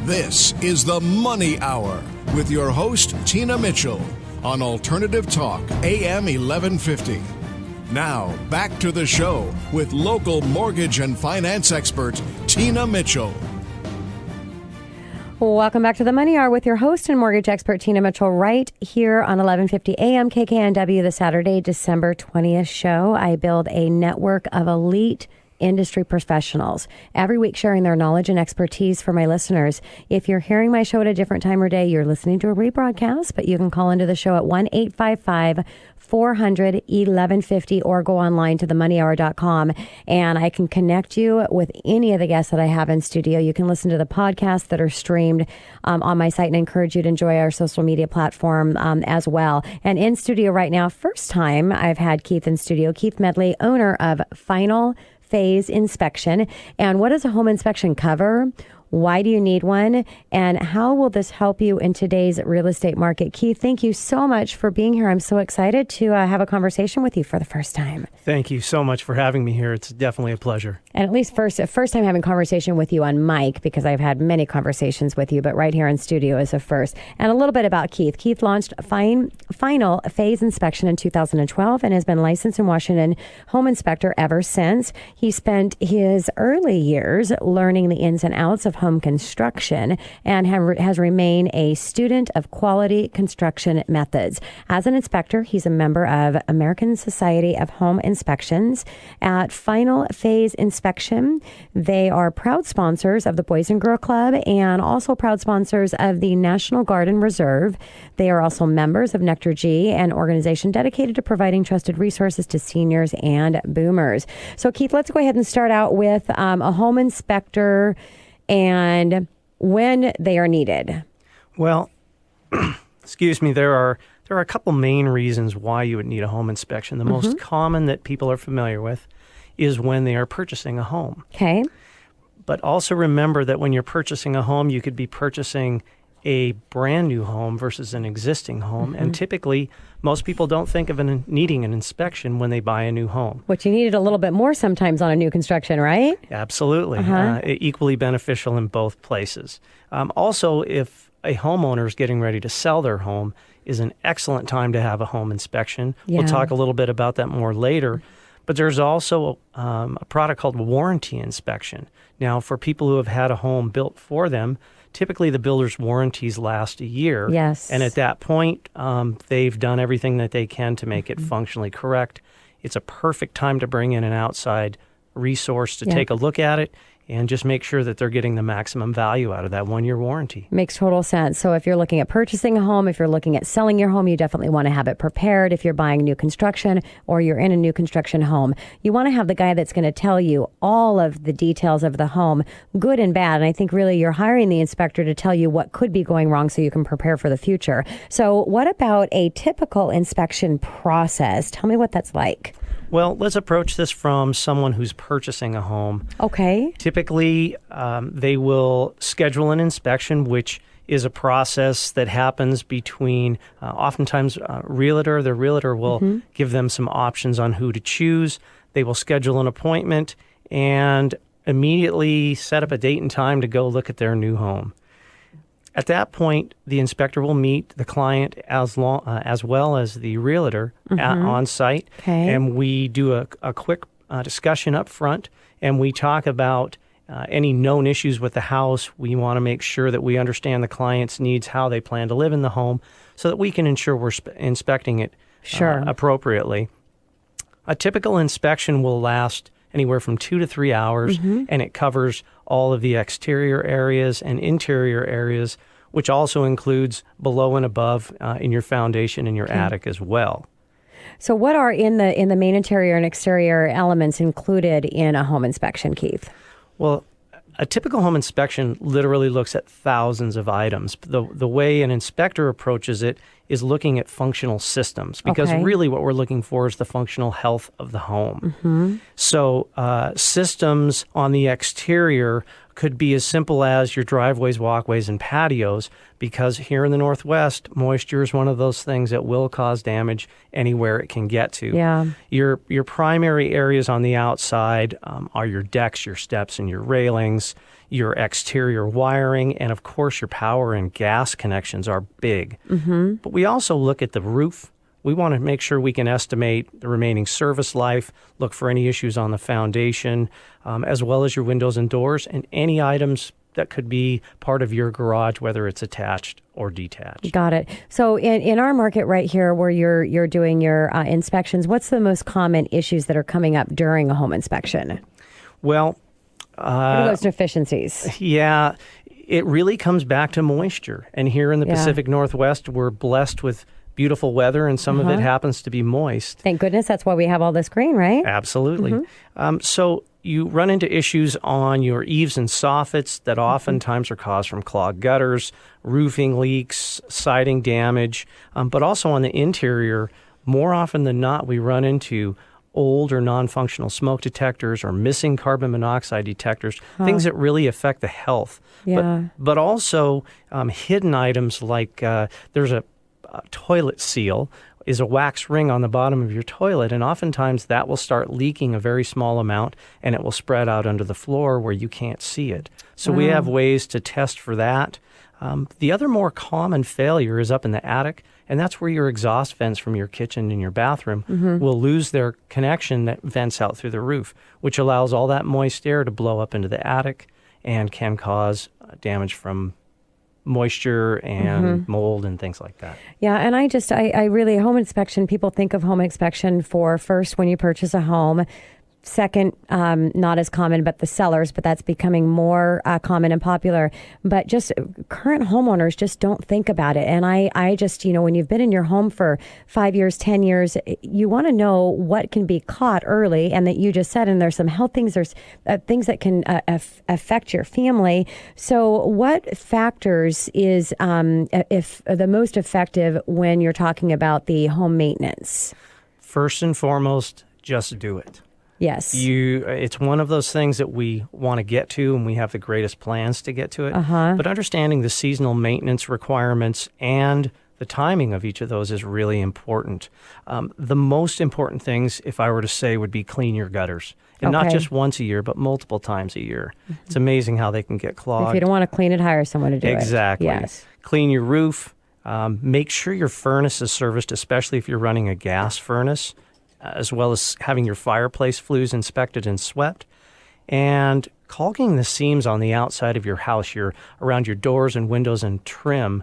This is the Money Hour with your host, Tina Mitchell, on Alternative Talk, AM 1150. Now, back to the show with local mortgage and finance expert, Tina Mitchell. Welcome back to the Money Hour with your host and mortgage expert, Tina Mitchell, right here on 1150 AM KKNW, the Saturday, December 20th show. I build a network of elite industry professionals every week sharing their knowledge and expertise for my listeners. If you're hearing my show at a different time or day, you're listening to a rebroadcast, but you can call into the show at 1-855-400-1150 or go online to themoneyhour.com and I can connect you with any of the guests that I have in studio. You can listen to the podcasts that are streamed on my site and encourage you to enjoy our social media platform as well. And in studio right now, first time I've had Keith in studio, Keith Medley, owner of Final Phase Inspection. And what does a home inspection cover? Why do you need one? And how will this help you in today's real estate market? Keith, thank you so much for being here. I'm so excited to have a conversation with you for the first time. Thank you so much for having me here. It's definitely a pleasure. And at least first time having conversation with you on mic, because I've had many conversations with you, but right here in studio is a first. And a little bit about Keith. Keith launched Final Phase Inspection in 2012 and has been licensed in Washington home inspector ever since. He spent his early years learning the ins and outs of home construction and has remained a student of quality construction methods. As an inspector, he's a member of American Society of Home Inspections. At Final Phase Inspection, they are proud sponsors of the Boys and Girl Club and also proud sponsors of the National Guard and Reserve. They are also members of Nectar G, an organization dedicated to providing trusted resources to seniors and boomers. So Keith, let's go ahead and start out with a home inspector and when they are needed. Well, excuse me, there are a couple main reasons why you would need a home inspection. The most common that people are familiar with is when they are purchasing a home. Okay. But also remember that when you're purchasing a home, you could be purchasing a brand new home versus an existing home. And typically, most people don't think of needing an inspection when they buy a new home. Which you needed a little bit more sometimes on a new construction, right? Absolutely. Equally beneficial in both places. Also, if a homeowner is getting ready to sell their home, is an excellent time to have a home inspection. Yeah. We'll talk a little bit about that more later. But there's also a product called warranty inspection. Now, for people who have had a home built for them, typically the builder's warranties last a year. Yes. And at that point, they've done everything that they can to make it functionally correct. It's a perfect time to bring in an outside resource to take a look at it and just make sure that they're getting the maximum value out of that one-year warranty. Makes total sense. So if you're looking at purchasing a home, if you're looking at selling your home, you definitely want to have it prepared. If you're buying new construction or you're in a new construction home, you want to have the guy that's going to tell you all of the details of the home, good and bad. And I think really you're hiring the inspector to tell you what could be going wrong so you can prepare for the future. So what about a typical inspection process? Tell me what that's like. Well, let's approach this from someone who's purchasing a home. Okay. Typically, they will schedule an inspection, which is a process that happens between oftentimes the realtor will give them some options on who to choose. They will schedule an appointment and immediately set up a date and time to go look at their new home. At that point, the inspector will meet the client as well as the realtor on site, and we do a quick discussion up front, and we talk about any known issues with the house. We want to make sure that we understand the client's needs, how they plan to live in the home, so that we can ensure we're inspecting it appropriately. A typical inspection will last anywhere from 2 to 3 hours, and it covers all of the exterior areas and interior areas, which also includes below and above in your foundation and your attic as well. So what are in the main interior and exterior elements included in a home inspection, Keith? Well, a typical home inspection literally looks at thousands of items. The way an inspector approaches it is looking at functional systems, because really what we're looking for is the functional health of the home. So systems on the exterior could be as simple as your driveways, walkways, and patios, because here in the Northwest, moisture is one of those things that will cause damage anywhere it can get to. Yeah. Your primary areas on the outside are your decks, your steps, and your railings. your exterior wiring, and of course your power and gas connections are big. Mm-hmm. But we also look at the roof. We want to make sure we can estimate the remaining service life, look for any issues on the foundation, as well as your windows and doors, and any items that could be part of your garage, whether it's attached or detached. Got it. So in our market right here where you're doing your inspections, what's the most common issues that are coming up during a home inspection? Well, what are those deficiencies? Yeah, it really comes back to moisture. And here in the Pacific Northwest, we're blessed with beautiful weather, and some of it happens to be moist. Thank goodness. That's why we have all this green, right? Absolutely. So you run into issues on your eaves and soffits that oftentimes are caused from clogged gutters, roofing leaks, siding damage, but also on the interior. More often than not, we run into old or non-functional smoke detectors or missing carbon monoxide detectors, things that really affect the health. Yeah. But also hidden items like there's a toilet seal is a wax ring on the bottom of your toilet, and oftentimes that will start leaking a very small amount, and it will spread out under the floor where you can't see it. So we have ways to test for that. The other more common failure is up in the attic, and that's where your exhaust vents from your kitchen and your bathroom will lose their connection that vents out through the roof, which allows all that moist air to blow up into the attic and can cause damage from moisture and mold and things like that. Yeah, and I really, home inspection, people think of home inspection for first when you purchase a home. Second, not as common, but the sellers, but that's becoming more common and popular. But just current homeowners just don't think about it. And I just, when you've been in your home for 5 years, 10 years, you want to know what can be caught early. And that you just said, and there's some health things, there's things that can affect your family. So what factors is if the most effective when you're talking about the home maintenance? First and foremost, just do it. Yes. It's one of those things that we want to get to, and we have the greatest plans to get to it. But understanding the seasonal maintenance requirements and the timing of each of those is really important. The most important things, if I were to say, would be clean your gutters. And not just once a year, but multiple times a year. It's amazing how they can get clogged. If you don't want to clean it, hire someone to do it. Exactly. Yes. Clean your roof. Make sure your furnace is serviced, especially if you're running a gas furnace, as well as having your fireplace flues inspected and swept, and caulking the seams on the outside of your house, around your doors and windows and trim,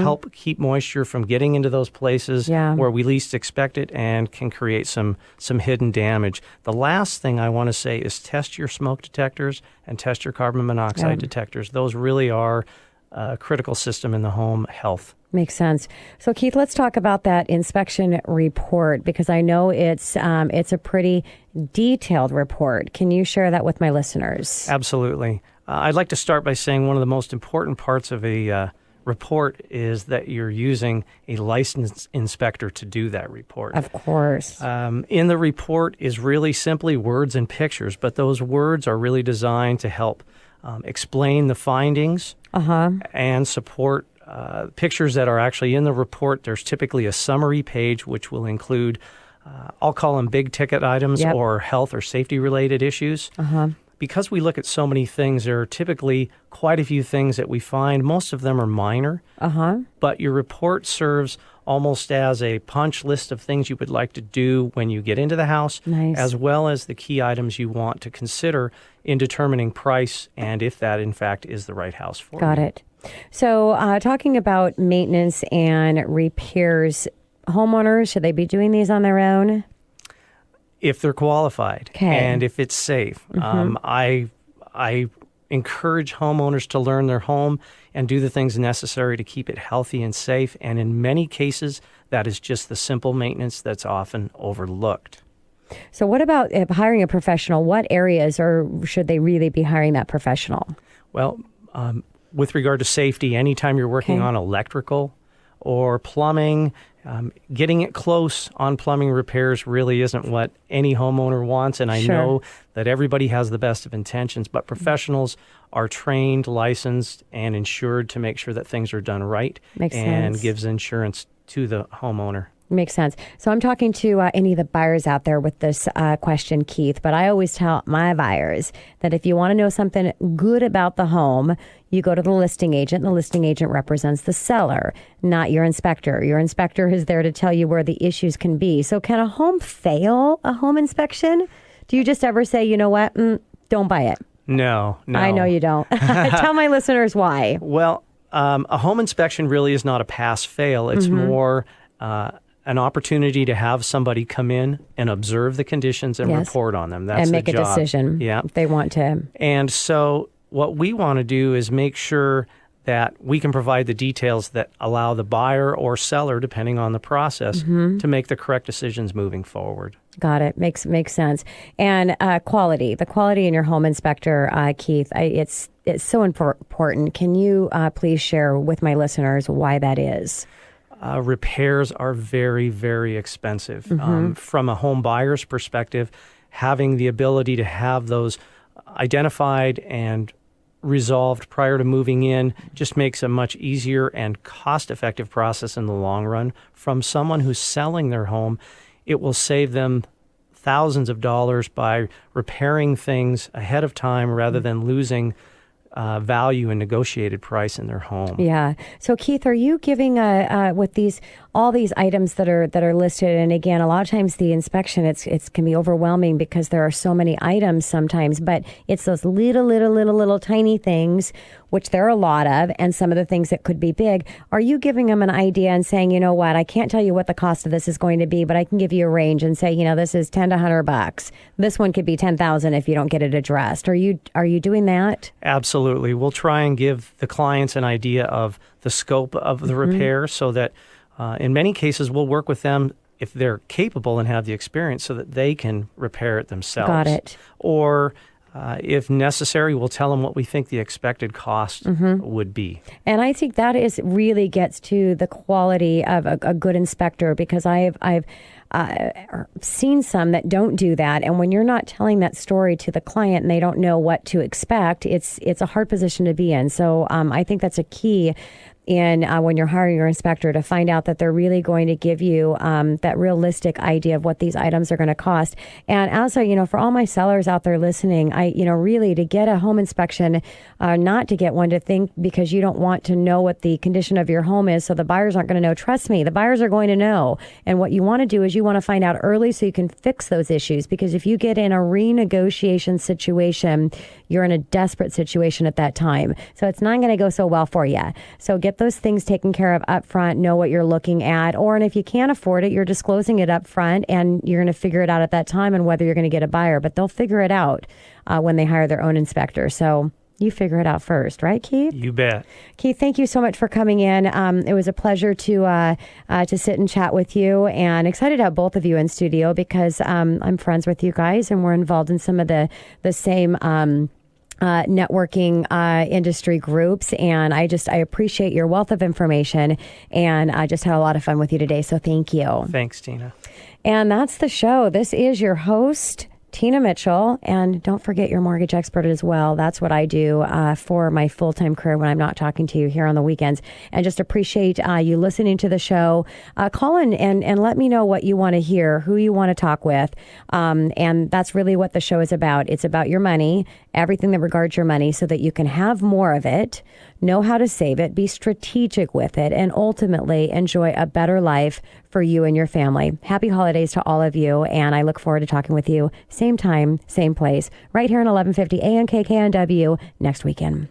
help keep moisture from getting into those places where we least expect it and can create some hidden damage. The last thing I want to say is test your smoke detectors and test your carbon monoxide detectors. Those really are a critical system in the home health. Makes sense. So, Keith, let's talk about that inspection report, because I know it's a pretty detailed report. Can you share that with my listeners? Absolutely. I'd like to start by saying one of the most important parts of a report is that you're using a licensed inspector to do that report. Of course. In the report is really simply words and pictures, but those words are really designed to help explain the findings and support pictures that are actually in the report. There's typically a summary page which will include, I'll call them big ticket items or health or safety related issues. Because we look at so many things, there are typically quite a few things that we find. Most of them are minor, but your report serves almost as a punch list of things you would like to do when you get into the house, as well as the key items you want to consider in determining price and if that, in fact, is the right house for you. Got it. So talking about maintenance and repairs, homeowners, should they be doing these on their own? If they're qualified and if it's safe. I encourage homeowners to learn their home and do the things necessary to keep it healthy and safe. And in many cases, that is just the simple maintenance that's often overlooked. So what about hiring a professional? What areas should they really be hiring that professional? Well, with regard to safety, anytime you're working on electrical or plumbing, getting it close on plumbing repairs really isn't what any homeowner wants. And I know that everybody has the best of intentions, but professionals are trained, licensed, and insured to make sure that things are done right. Makes and sense. gives insurance to the homeowner. Makes sense. So I'm talking to any of the buyers out there with this question, Keith, but I always tell my buyers that if you want to know something good about the home, you go to the listing agent. The listing agent represents the seller, not your inspector. Your inspector is there to tell you where the issues can be. So can a home fail a home inspection? Do you just ever say, you know what, don't buy it? No. I know you don't. Tell my listeners why. Well, a home inspection really is not a pass-fail. It's more an opportunity to have somebody come in and observe the conditions and report on them. That's and make the job. A decision if they want to. And so what we want to do is make sure that we can provide the details that allow the buyer or seller, depending on the process, to make the correct decisions moving forward. Got it. Makes sense. And the quality in your home inspector, Keith, it's so important. Can you please share with my listeners why that is? Repairs are very, very expensive. From a home buyer's perspective, having the ability to have those identified and resolved prior to moving in just makes a much easier and cost-effective process in the long run. From someone who's selling their home, it will save them thousands of dollars by repairing things ahead of time rather than losing value and negotiated price in their home. Yeah. So Keith, are you giving with all these items that are listed? And again, a lot of times the inspection it can be overwhelming because there are so many items sometimes. But it's those little tiny things, which there are a lot of, and some of the things that could be big. Are you giving them an idea and saying, you know what, I can't tell you what the cost of this is going to be, but I can give you a range and say, this is $10 to $100. This one could be $10,000 if you don't get it addressed. Are you doing that? Absolutely. We'll try and give the clients an idea of the scope of the repair so that in many cases we'll work with them if they're capable and have the experience so that they can repair it themselves. Got it. Or if necessary, we'll tell them what we think the expected cost would be. And I think that really gets to the quality of a good inspector, because I've seen some that don't do that. And when you're not telling that story to the client and they don't know what to expect, it's a hard position to be in. So I think that's a key in when you're hiring your inspector, to find out that they're really going to give you that realistic idea of what these items are going to cost. And also, for all my sellers out there listening, really to get a home inspection, not to get one to think because you don't want to know what the condition of your home is, so the buyers aren't going to know. Trust me, the buyers are going to know. And what you want to do is you want to find out early so you can fix those issues, because if you get in a renegotiation situation, you're in a desperate situation at that time. So it's not going to go so well for you. So get those things taken care of up front, know what you're looking at, and if you can't afford it, you're disclosing it up front, and you're going to figure it out at that time and whether you're going to get a buyer. But they'll figure it out when they hire their own inspector. So you figure it out first, right, Keith? You bet. Keith, thank you so much for coming in. It was a pleasure to sit and chat with you, and excited to have both of you in studio because I'm friends with you guys and we're involved in some of the same networking industry groups, and I appreciate your wealth of information, and I just had a lot of fun with you today, so thank you. Thanks, Tina. And that's the show. This is your host, Tina Mitchell, and don't forget your mortgage expert as well. That's what I do for my full-time career when I'm not talking to you here on the weekends. And just appreciate you listening to the show. Call in and let me know what you want to hear, who you want to talk with. And that's really what the show is about. It's about your money, everything that regards your money, so that you can have more of it, know how to save it, be strategic with it, and ultimately enjoy a better life for you and your family. Happy holidays to all of you, and I look forward to talking with you same time, same place, right here on 1150 ANKKNW next weekend.